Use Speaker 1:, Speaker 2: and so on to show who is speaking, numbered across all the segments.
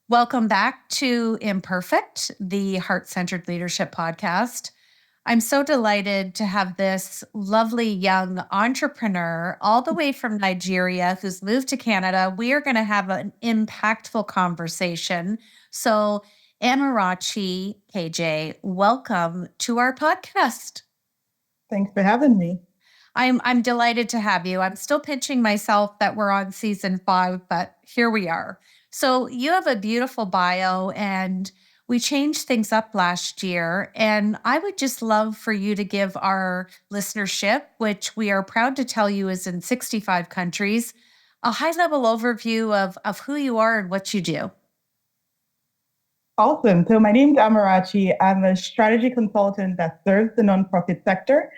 Speaker 1: Welcome back to Imperfect, the Heart-Centered Leadership Podcast. I'm so delighted to have this lovely young entrepreneur all the way from Nigeria who's moved to Canada. We are going to have an impactful conversation. So, Amarachi Kejeh, welcome to our podcast.
Speaker 2: Thanks for having me.
Speaker 1: I'm delighted to have you. I'm still pinching myself that we're on season 5, but here we are. So you have a beautiful bio, and we changed things up last year. And I would just love for you to give our listenership, which we are proud to tell you is in 65 countries, a high-level overview of who you are and what you do.
Speaker 2: Awesome. So my name is Amarachi. I'm a strategy consultant that serves the nonprofit sector.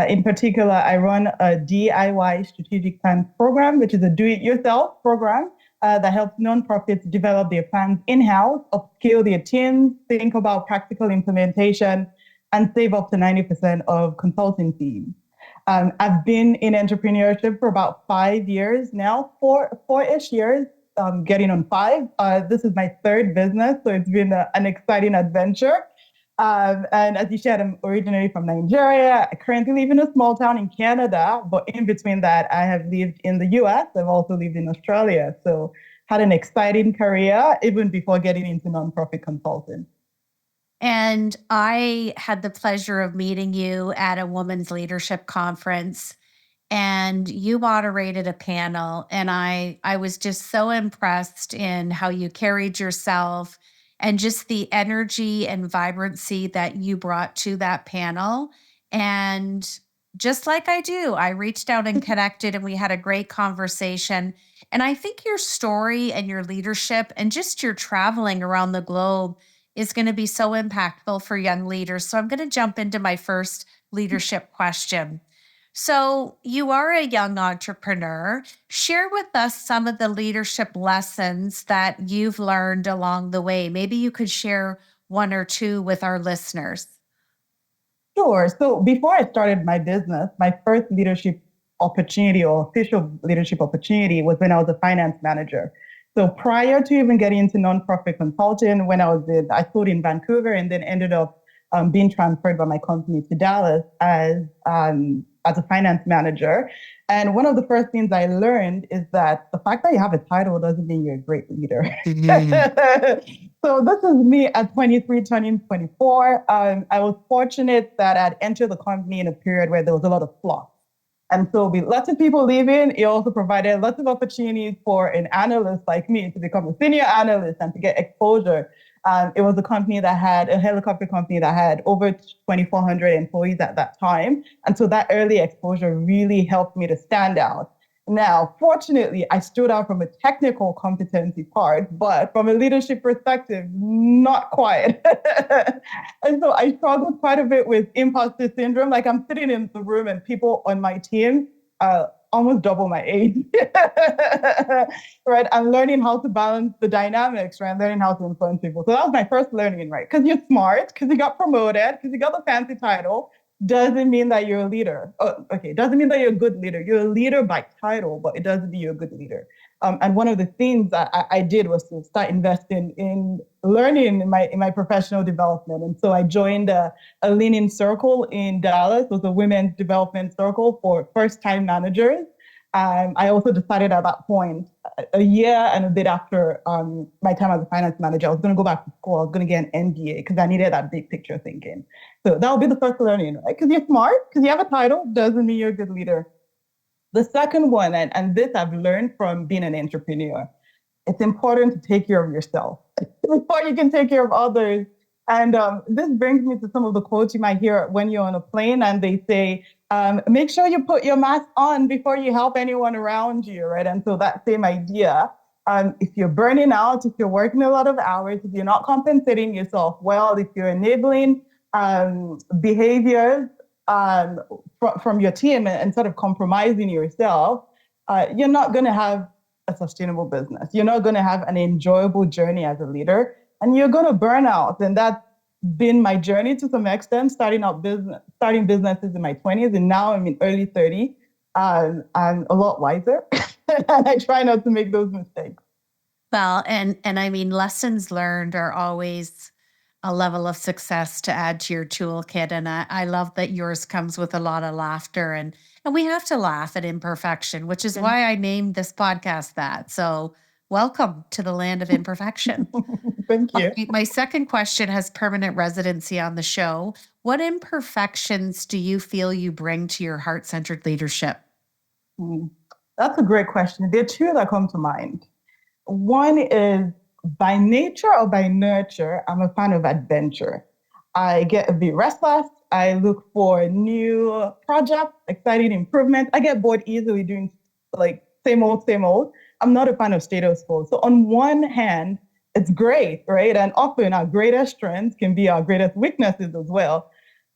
Speaker 2: In particular, I run a DIY strategic plans program, which is a do-it-yourself program that helps nonprofits develop their plans in-house, upskill their teams, think about practical implementation, and save up to 90% of consulting fees. I've been in entrepreneurship for about 5 years now, four-ish years, getting on 5. This is my 3rd business, so it's been an exciting adventure. And as you said, I'm originally from Nigeria. I currently live in a small town in Canada, but in between that, I have lived in the US. I've also lived in Australia. So had an exciting career even before getting into nonprofit consulting.
Speaker 1: And I had the pleasure of meeting you at a women's leadership conference, and you moderated a panel, and I was just so impressed in how you carried yourself and just the energy and vibrancy that you brought to that panel. And just like I do, I reached out and connected, and we had a great conversation. And I think your story and your leadership and just your traveling around the globe is going to be so impactful for young leaders. So I'm going to jump into my first leadership question. So, you are a young entrepreneur. Share with us some of the leadership lessons that you've learned along the way. Maybe you could share 1 or 2 with our listeners.
Speaker 2: Sure. So before I started my business, my first leadership opportunity or official leadership opportunity was when I was a finance manager. So prior to even getting into nonprofit consulting, I started in Vancouver and then ended up being transferred by my company to Dallas as a finance manager. And one of the first things I learned is that the fact that you have a title doesn't mean you're a great leader. So this is me at 23, turning 24. I was fortunate that I'd entered the company in a period where there was a lot of fluff. And so with lots of people leaving, it also provided lots of opportunities for an analyst like me to become a senior analyst and to get exposure. It was a helicopter company that had over 2,400 employees at that time. And so that early exposure really helped me to stand out. Now, fortunately, I stood out from a technical competency part, but from a leadership perspective, not quite. And so I struggled quite a bit with imposter syndrome. Like I'm sitting in the room and people on my team almost double my age, right? I'm learning how to balance the dynamics, right? I'm learning how to influence people. So that was my first learning, right? Because you're smart, because you got promoted, because you got the fancy title, doesn't mean that you're a leader. Doesn't mean that you're a good leader. You're a leader by title, but it doesn't mean you're a good leader. And one of the things that I did was to start investing in learning in my professional development. And so I joined a leaning circle in Dallas. It was a women's development circle for first-time managers. I also decided at that point, a year and a bit after my time as a finance manager, I was going to go back to school. I was going to get an MBA because I needed that big picture thinking. So that would be the first learning, right? Because you're smart, because you have a title, doesn't mean you're a good leader. The second one, and this I've learned from being an entrepreneur, it's important to take care of yourself before you can take care of others. And this brings me to some of the quotes you might hear when you're on a plane and they say, make sure you put your mask on before you help anyone around you, right? And so that same idea, if you're burning out, if you're working a lot of hours, if you're not compensating yourself well, if you're enabling behaviors from your team and sort of compromising yourself, you're not going to have a sustainable business. You're not going to have an enjoyable journey as a leader, and you're going to burn out. And that's been my journey to some extent, starting businesses in my 20s, and now I'm in early 30. I'm a lot wiser, and I try not to make those mistakes.
Speaker 1: Well, and I mean, lessons learned are always a level of success to add to your toolkit. And I love that yours comes with a lot of laughter, and we have to laugh at imperfection, which is why I named this podcast that. So welcome to the land of imperfection.
Speaker 2: Thank you.
Speaker 1: Okay, my second question has permanent residency on the show. What imperfections do you feel you bring to your heart-centered leadership?
Speaker 2: Mm, That's a great question. There are two that come to mind. One is by nature or by nurture, I'm a fan of adventure. I get a bit restless. I look for new projects, exciting improvements. I get bored easily doing like same old, same old. I'm not a fan of status quo. So on one hand, it's great, right? And often our greatest strengths can be our greatest weaknesses as well.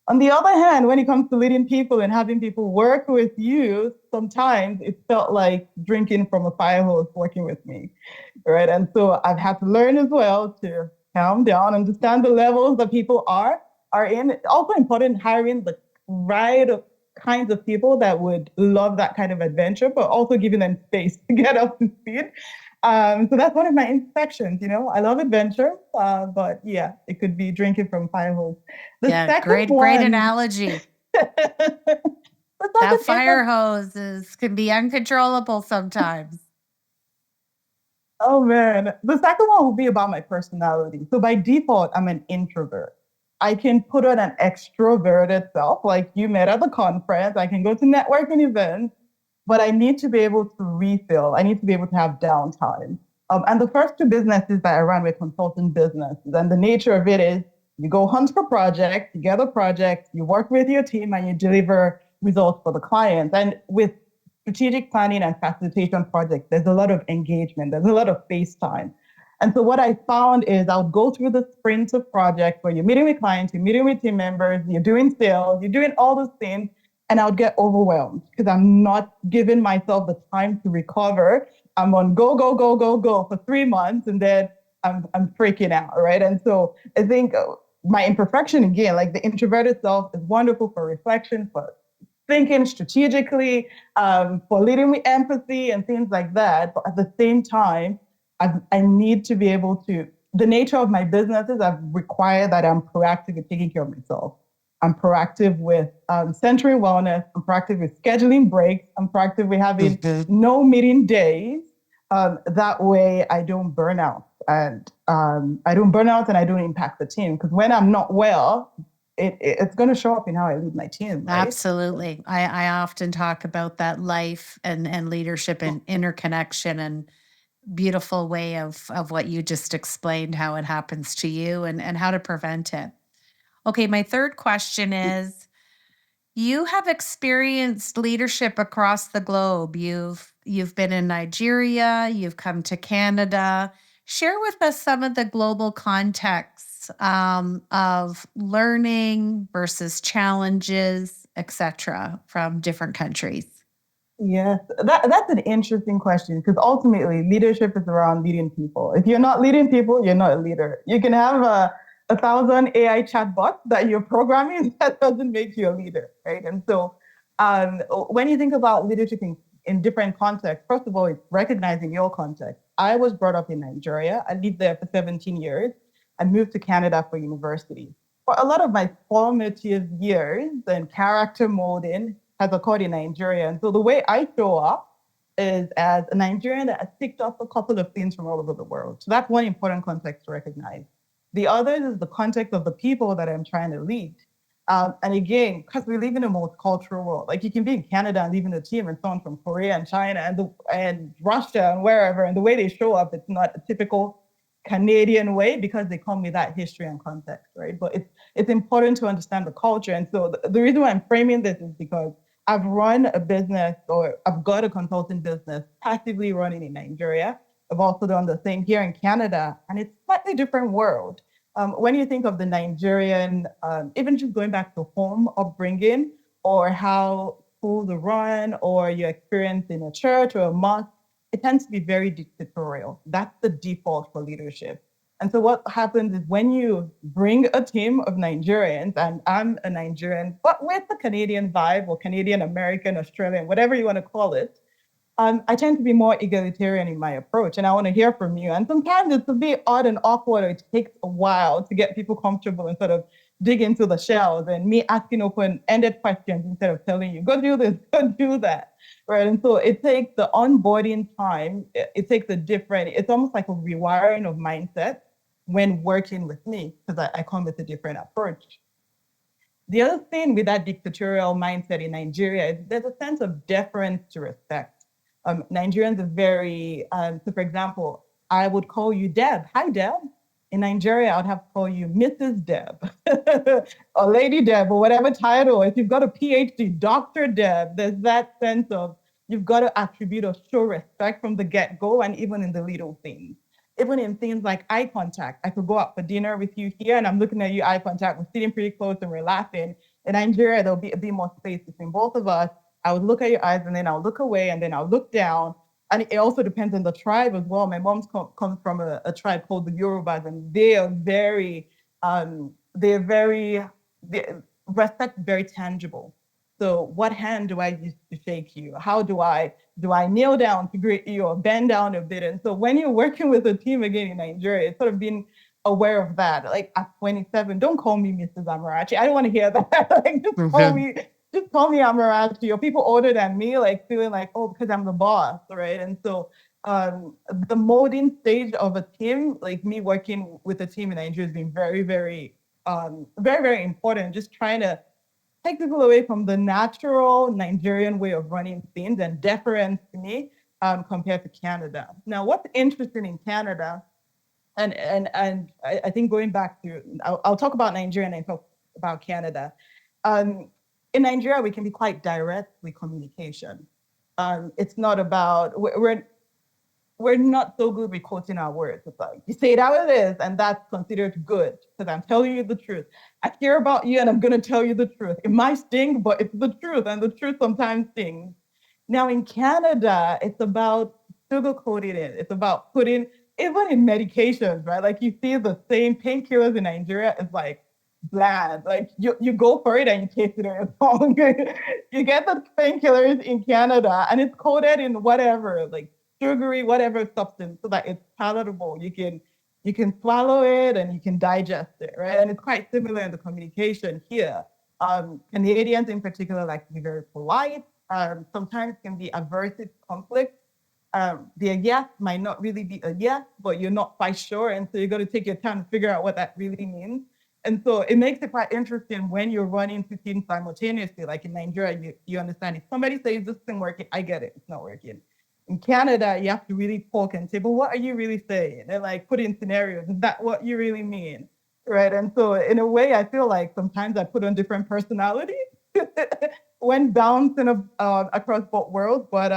Speaker 2: On the other hand, when it comes to leading people and having people work with you, sometimes it felt like drinking from a fire hose working with me, right? And so I've had to learn as well to calm down, understand the levels that people are in. It's also important hiring the right kinds of people that would love that kind of adventure, but also giving them space to get up to speed. So that's one of my imperfections. I love adventure, but yeah, it could be drinking from fire hose. The
Speaker 1: Yeah,
Speaker 2: second
Speaker 1: great
Speaker 2: one,
Speaker 1: analogy.
Speaker 2: the
Speaker 1: That
Speaker 2: second
Speaker 1: fire hose can be uncontrollable sometimes.
Speaker 2: Oh man, the second one will be about my personality. So by default, I'm an introvert. I can put on an extroverted self, like you met at the conference. I can go to networking events, but I need to be able to refill. I need to be able to have downtime. And the first two businesses that I ran were consulting businesses. And the nature of it is you go hunt for projects, you get a project, you work with your team, and you deliver results for the client. And with strategic planning and facilitation projects, there's a lot of engagement, there's a lot of face time. And so what I found is I would go through the sprints of projects where you're meeting with clients, you're meeting with team members, you're doing sales, you're doing all those things, and I would get overwhelmed because I'm not giving myself the time to recover. I'm on go, go, go, go, go for 3 months, and then I'm freaking out, right? And so I think my imperfection again, like the introverted self, is wonderful for reflection, for thinking strategically, for leading with empathy and things like that. But at the same time, I need to be able to, the nature of my businesses, I've required that I'm proactive in taking care of myself. I'm proactive with centering wellness. I'm proactive with scheduling breaks. I'm proactive with having no meeting days. That way I don't burn out. And I don't burn out and I don't impact the team. Because when I'm not well, it's going to show up in how I lead my team, right?
Speaker 1: Absolutely. I often talk about that life and leadership and interconnection, and beautiful way of what you just explained, how it happens to you and how to prevent it. Okay, my third question is, you have experienced leadership across the globe. You've been in Nigeria, you've come to Canada. Share with us some of the global contexts of learning versus challenges, etc., from different countries.
Speaker 2: Yes, that's an interesting question because ultimately leadership is around leading people. If you're not leading people, you're not a leader. You can have a thousand AI chatbots that you're programming, that doesn't make you a leader, right? And so when you think about leadership in different contexts, first of all, it's recognizing your context. I was brought up in Nigeria. I lived there for 17 years. I moved to Canada for university. For a lot of my formative years and character molding has occurred in Nigeria. And so the way I show up is as a Nigerian that has picked up a couple of things from all over the world. So that's one important context to recognize. The other is the context of the people that I'm trying to lead. And again, because we live in a multicultural world, like you can be in Canada and live in a team and someone from Korea and China and Russia and wherever, and the way they show up, it's not a typical Canadian way because they come with that history and context, right? But it's important to understand the culture. And so the reason why I'm framing this is because I've run a business, or I've got a consulting business passively running in Nigeria. I've also done the same here in Canada, and it's a slightly different world. When you think of the Nigerian, even just going back to home upbringing, or how schools are run, or your experience in a church or a mosque, it tends to be very dictatorial. That's the default for leadership. And so what happens is when you bring a team of Nigerians, and I'm a Nigerian, but with the Canadian vibe or Canadian, American, Australian, whatever you want to call it, I tend to be more egalitarian in my approach, and I want to hear from you. And sometimes it's a bit odd and awkward, or it takes a while to get people comfortable and sort of dig into the shells and me asking open-ended questions instead of telling you, go do this, go do that. Right. And so it takes the onboarding time, it takes a different, it's almost like a rewiring of mindset when working with me, because I come with a different approach. The other thing with that dictatorial mindset in Nigeria is there's a sense of deference to respect. Nigerians are very, so for example, I would call you Deb. Hi, Deb. In Nigeria, I would have to call you Mrs. Deb or Lady Deb or whatever title. If you've got a PhD, Dr. Deb, there's that sense of you've got to attribute or show respect from the get go and even in the little things. Even in things like eye contact. I could go out for dinner with you here and I'm looking at you, eye contact, we're sitting pretty close and we're laughing. In Nigeria, there'll be a bit more space between both of us. I would look at your eyes and then I'll look away and then I'll look down. And it also depends on the tribe as well. My mom's comes from a tribe called the Yorubas, and they are very, they respect very tangible. So what hand do I use to shake you? How do I kneel down to greet you or bend down a bit? And so when you're working with a team again in Nigeria, it's sort of being aware of that. Like at 27, don't call me Mrs. Amarachi. I don't want to hear that. Like just call me Amarachi. Or people older than me, like feeling like, oh, because I'm the boss, right? And so the molding stage of a team, like me working with a team in Nigeria has been very, very, very important. Just trying to take people away from the natural Nigerian way of running things and deference to me compared to Canada. Now, what's interesting in Canada, and I think going back to, I'll talk about Nigeria and I talk about Canada. In Nigeria, we can be quite direct with communication. It's not about, we're not so good with quoting our words. It's like, you say it how it is, and that's considered good because I'm telling you the truth. I care about you and I'm going to tell you the truth. It might sting, but it's the truth, and the truth sometimes stings. Now, in Canada, it's about sugarcoating it. It's about putting, even in medications, right? Like you see the same painkillers in Nigeria, it's like bland. Like you go for it and you taste it on your tongue. You get the painkillers in Canada and it's coated in whatever, like sugary, whatever substance, so that it's palatable. You can swallow it and you can digest it, right? And it's quite similar in the communication here. Canadians in particular like to be very polite. Sometimes can be averse to conflict. Their yes might not really be a yes, but you're not quite sure, and so you got to take your time to figure out what that really means. And so it makes it quite interesting when you're running two teams simultaneously. Like in Nigeria, you understand if somebody says this isn't working, I get it, it's not working. In Canada, you have to really talk and say, but what are you really saying? And like put in scenarios. Is that what you really mean? Right. And so in a way, I feel like sometimes I put on different personalities when bouncing across both worlds. But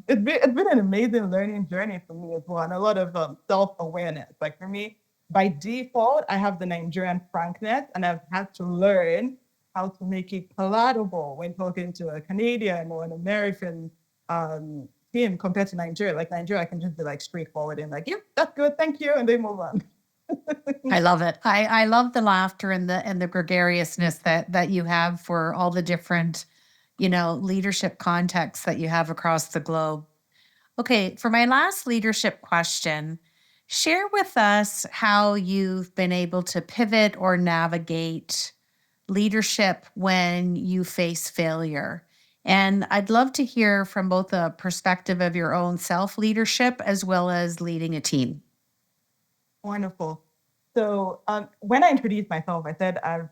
Speaker 2: it's been an amazing learning journey for me as well, and a lot of self-awareness. Like for me, by default, I have the Nigerian frankness, and I've had to learn how to make it palatable when talking to a Canadian or an American team compared to Nigeria. Like Nigeria, I can just be like straightforward and like, yep, that's good, thank you, and they move on.
Speaker 1: I love it. I love the laughter and the gregariousness that you have for all the different, leadership contexts that you have across the globe. Okay, for my last leadership question, share with us how you've been able to pivot or navigate leadership when you face failure. And I'd love to hear from both a perspective of your own self leadership as well as leading a team.
Speaker 2: Wonderful. So when I introduced myself, I said I've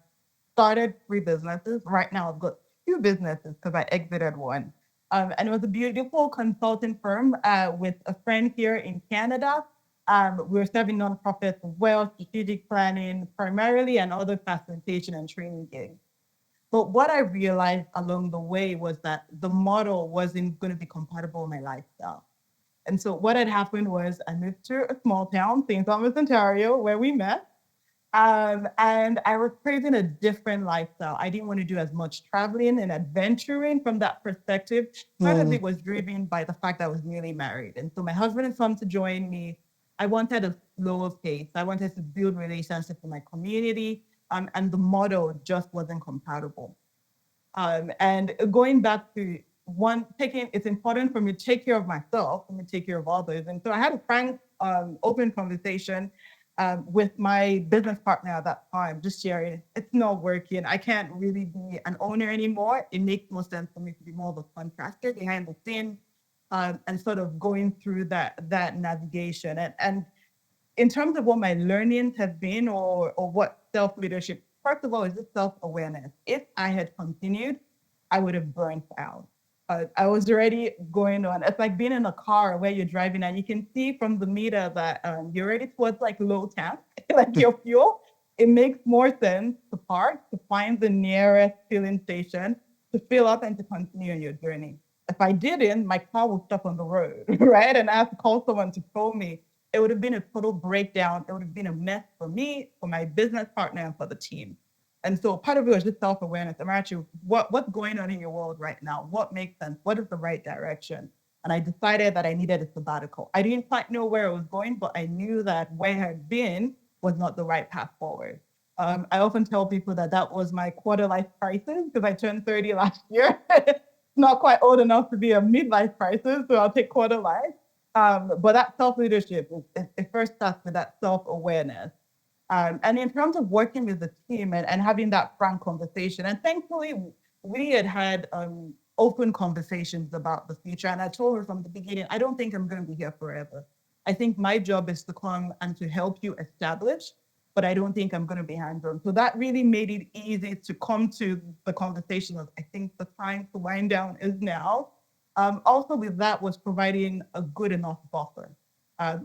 Speaker 2: started three businesses. Right now, I've got two businesses because I exited one. And it was a beautiful consulting firm with a friend here in Canada. We were serving nonprofits as well, strategic planning primarily, and other facilitation and training gigs. But what I realized along the way was that the model wasn't going to be compatible with my lifestyle. And so what had happened was I moved to a small town, St. Thomas, Ontario, where we met. And I was craving a different lifestyle. I didn't want to do as much traveling and adventuring from that perspective. Part of it was driven by the fact that I was newly married. And so my husband had come to join me. I wanted a slower pace. I wanted to build relationships in my community, and the model just wasn't compatible. And going back to one, taking, it's important for me to take care of myself, for me to take care of others. And so I had a frank, open conversation with my business partner at that time, just sharing, it's not working. I can't really be an owner anymore. It makes more sense for me to be more of a contractor behind the scenes, and sort of going through that navigation. And in terms of what my learnings have been, or what self-leadership, first of all, is just self-awareness. If I had continued, I would have burnt out. I was already going on. It's like being in a car where you're driving and you can see from the meter that you're already towards like low tank, like your fuel. It makes more sense to park, to find the nearest filling station, to fill up and to continue on your journey. If I didn't, my car would stop on the road, right? And I have to call someone to tow me. It would have been a total breakdown. It would have been a mess for me, for my business partner, and for the team. And so part of it was just self-awareness. Amarachi, what's going on in your world right now? What makes sense? What is the right direction? And I decided that I needed a sabbatical. I didn't quite know where I was going, but I knew that where I had been was not the right path forward. I often tell people that that was my quarter life crisis because I turned 30 last year. Not quite old enough to be a midlife crisis, so I'll take quarter life. But that self leadership, it first starts with that self awareness. And in terms of working with the team, and having that frank conversation, and thankfully we had open conversations about the future. And I told her from the beginning, I don't think I'm going to be here forever. I think my job is to come and to help you establish, but I don't think I'm going to be hands-on. So that really made it easy to come to the conversation of, I think the time to wind down is now. Also with that was providing a good enough buffer.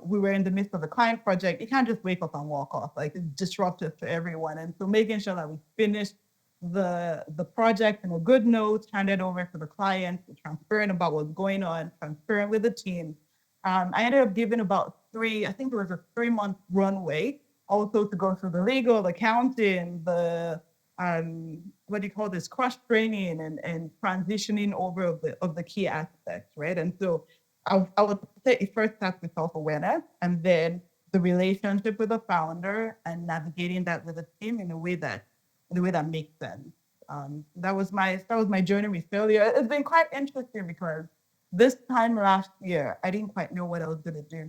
Speaker 2: We were in the midst of a client project. You can't just wake up and walk off. Like, it's disruptive to everyone. And so making sure that we finished the project in a good note, hand it over to the client, transparent about what's going on, transparent with the team. I ended up giving about I think it was a 3-month runway, also to go through the legal, accounting, the what do you call this, cross training, and transitioning over of the key aspects, right? And so I would say it first starts with self-awareness, and then the relationship with the founder, and navigating that with the team in a way that makes sense. That was my journey with failure. It's been quite interesting because this time last year, I didn't quite know what I was gonna do.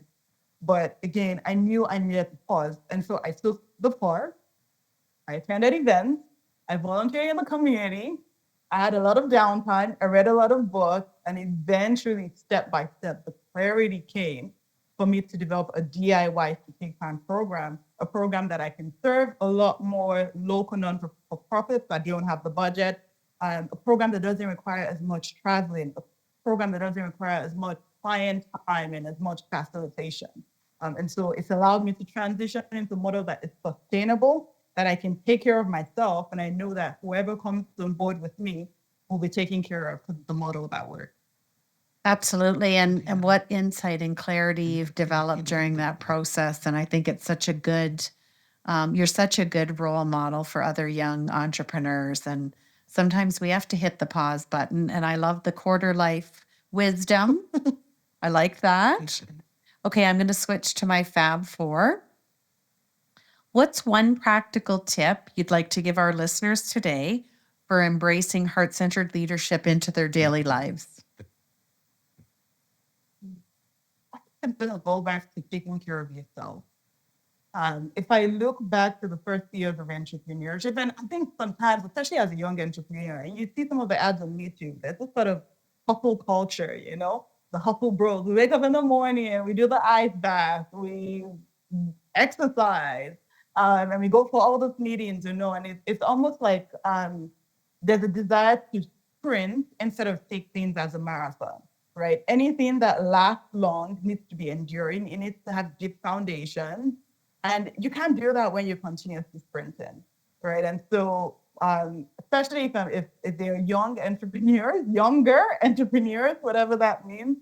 Speaker 2: But again, I knew I needed to pause. And so I took the pause. I attended events. I volunteered in the community. I had a lot of downtime. I read a lot of books. And eventually, step by step, the clarity came for me to develop a DIY strategic plan program, a program that I can serve a lot more local non-for-profits that don't have the budget, a program that doesn't require as much traveling, a program that doesn't require as much client time and as much facilitation. And so it's allowed me to transition into a model that is sustainable, that I can take care of myself. And I know that whoever comes on board with me will be taken care of, because the model that works.
Speaker 1: Absolutely. And what insight and clarity you've developed during that process. And I think it's such a good, you're such a good role model for other young entrepreneurs. And sometimes we have to hit the pause button. And I love the quarter life wisdom. I like that. Okay, I'm going to switch to my Fab Four. What's one practical tip you'd like to give our listeners today for embracing heart centered leadership into their daily lives?
Speaker 2: I'm going to go back to taking care of yourself. If I look back to the first years of entrepreneurship, and I think sometimes, especially as a young entrepreneur, and you see some of the ads on YouTube, there's this sort of hustle culture, the hustle bros. We wake up in the morning, we do the ice bath, we exercise, and we go for all those meetings, and it's almost like there's a desire to sprint instead of take things as a marathon, right? Anything that lasts long needs to be enduring. It needs to have deep foundation. And you can't do that when you're continuously sprinting, right? And so, especially if they're younger entrepreneurs, whatever that means,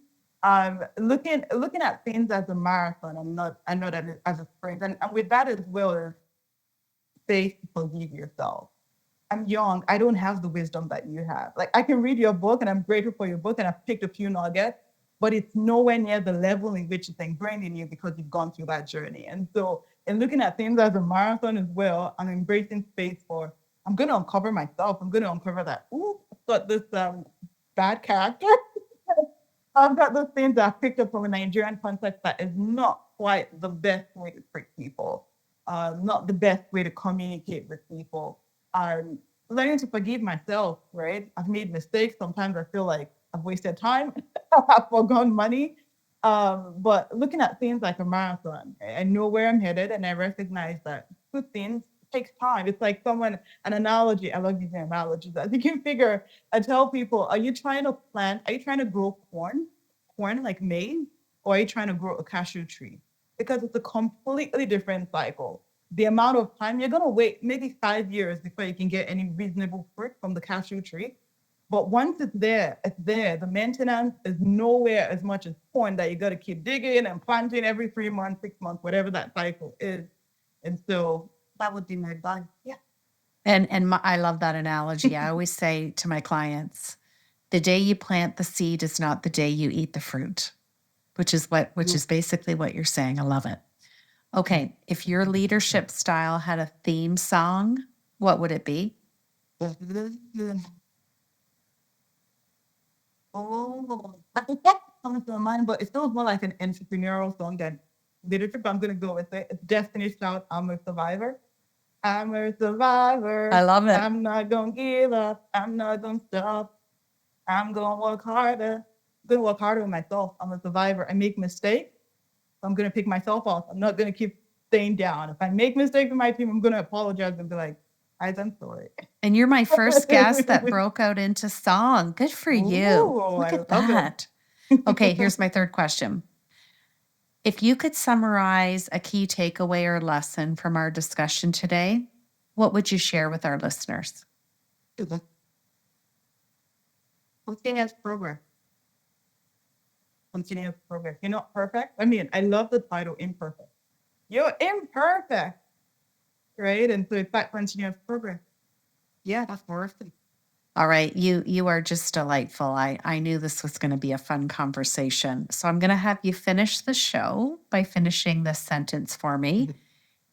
Speaker 2: looking at things as a marathon and not as a sprint. And with that as well, faith to forgive yourself. I'm young. I don't have the wisdom that you have. Like, I can read your book, and I'm grateful for your book, and I've picked a few nuggets. but it's nowhere near the level in which it's ingrained in you because you've gone through that journey. And so, in looking at things as a marathon as well, I'm embracing space for, I'm going to uncover myself. I'm going to uncover that, ooh, I've got this bad character. I've got those things that I picked up from a Nigerian context that is not quite the best way to treat people, not the best way to communicate with people. Learning to forgive myself, right? I've made mistakes. Sometimes I feel like I've wasted time, I've forgone money. But looking at things like a marathon, I know where I'm headed and I recognize that good things takes time. It's like an analogy. I love using analogies. As you can figure, I tell people, are you trying to grow corn like maize, or are you trying to grow a cashew tree? Because it's a completely different cycle. The amount of time you're going to wait maybe 5 years before you can get any reasonable fruit from the cashew tree. But once it's there, it's there. The maintenance is nowhere as much as corn that you got to keep digging and planting every 3 months, 6 months, whatever that cycle is. And so that would be my advice. Yeah.
Speaker 1: I love that analogy. I always say to my clients, the day you plant the seed is not the day you eat the fruit, which is basically what you're saying. I love it. Okay, if your leadership style had a theme song, what would it be?
Speaker 2: Oh, I think comes to mind, but it feels more like an entrepreneurial song than leadership. I'm gonna go with it. It's Destiny's Child, I'm a Survivor. I'm a
Speaker 1: I
Speaker 2: survivor.
Speaker 1: love it.
Speaker 2: I'm not gonna give up. I'm not gonna stop. I'm gonna work harder. I'm gonna work harder with myself. I'm a survivor. I make mistakes. I'm gonna pick myself up. I'm not gonna keep staying down. If I make mistakes with my team, I'm gonna apologize and be like, guys, I'm sorry.
Speaker 1: And you're my first guest that broke out into song. Good for you.
Speaker 2: Ooh,
Speaker 1: Look
Speaker 2: I
Speaker 1: at
Speaker 2: love
Speaker 1: that. Okay, here's my third question. If you could summarize a key takeaway or lesson from our discussion today, what would you share with our listeners?
Speaker 2: it. Continuous progress. Continuous progress. You're not perfect. I mean, I love the title Imperfect. You're imperfect, right? And so it's that continuous progress. Yeah, that's worth it.
Speaker 1: All right, you are just delightful. I knew this was going to be a fun conversation. So I'm going to have you finish the show by finishing this sentence for me.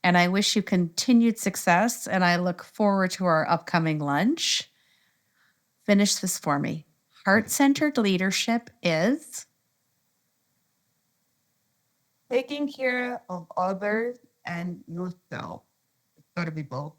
Speaker 1: And I wish you continued success, and I look forward to our upcoming lunch. Finish this for me. Heart-centered leadership is
Speaker 2: Taking care of others and yourself. It's got to be both.